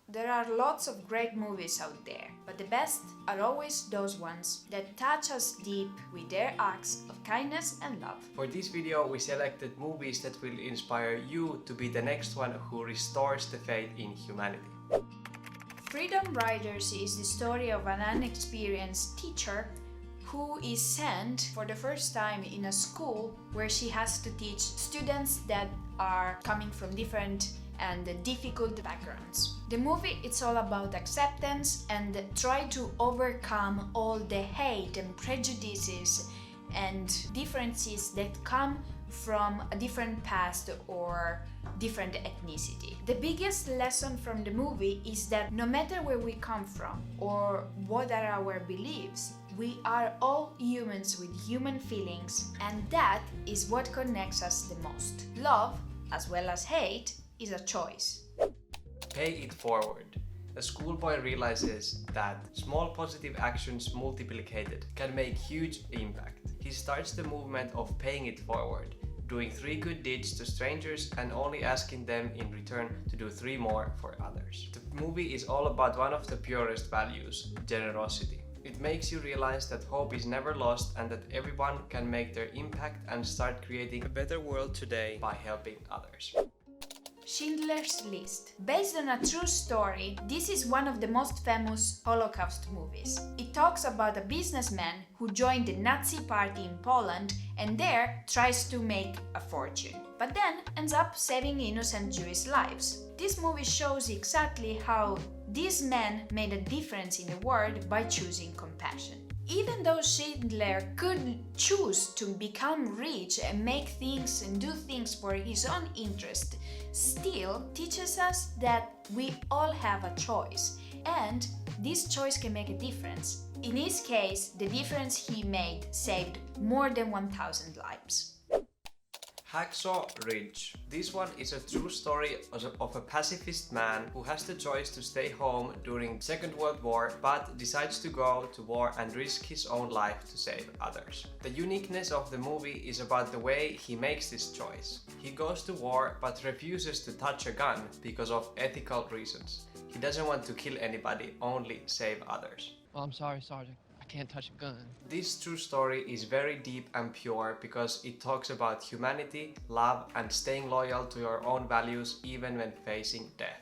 There are lots of great movies out there, but the best are always those ones that touch us deep with their acts of kindness and love. For this video, we selected movies that will inspire you to be the next one who restores the faith in humanity. Freedom Riders is the story of an inexperienced teacher who is sent for the first time in a school where she has to teach students that are coming from different and difficult backgrounds. The movie it's all about acceptance and try to overcome all the hate and prejudices and differences that come from a different past or different ethnicity. The biggest lesson from the movie is that no matter where we come from or what are our beliefs, we are all humans with human feelings, and that is what connects us the most. Love, as well as hate, is a choice. Pay it forward. A schoolboy realizes that small positive actions multiplicated can make huge impact. He starts the movement of paying it forward, doing 3 good deeds to strangers and only asking them in return to do 3 more for others. The movie is all about one of the purest values, generosity. It makes you realize that hope is never lost and that everyone can make their impact and start creating a better world today by helping others. Schindler's List. Based on a true story, this is one of the most famous Holocaust movies. It talks about a businessman who joined the Nazi party in Poland and there tries to make a fortune, but then ends up saving innocent Jewish lives. This movie shows exactly how this man made a difference in the world by choosing compassion. Even though Schindler could choose to become rich and make things and do things for his own interest, still teaches us that we all have a choice, and this choice can make a difference. In his case, the difference he made saved more than 1,000 lives. Hacksaw Ridge. This one is a true story of a pacifist man who has the choice to stay home during Second World War but decides to go to war and risk his own life to save others. The uniqueness of the movie is about the way he makes this choice. He goes to war but refuses to touch a gun because of ethical reasons. He doesn't want to kill anybody, only save others. Well, I'm sorry, Sergeant. I can't touch a gun. This true story is very deep and pure because it talks about humanity, love, and staying loyal to your own values even when facing death.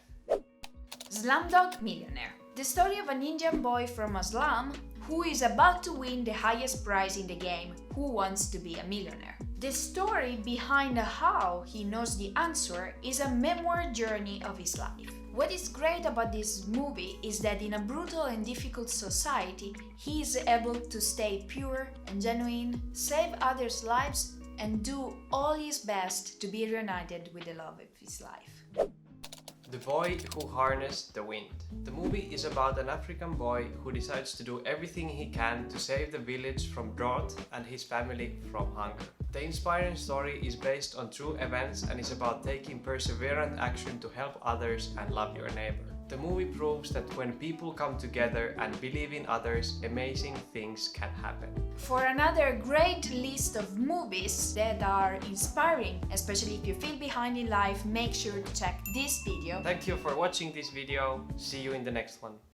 Slumdog Millionaire. The story of an Indian boy from a slum who is about to win the highest prize in the game, Who Wants to Be a Millionaire. The story behind how he knows the answer is a memoir journey of his life. What is great about this movie is that in a brutal and difficult society, he is able to stay pure and genuine, save others' lives, and do all his best to be reunited with the love of his life. The Boy Who Harnessed the Wind. The movie is about an African boy who decides to do everything he can to save the village from drought and his family from hunger. The inspiring story is based on true events and is about taking perseverant action to help others and love your neighbor. The movie proves that when people come together and believe in others, amazing things can happen. For another great list of movies that are inspiring, especially if you feel behind in life, make sure to check this video. Thank you for watching this video. See you in the next one.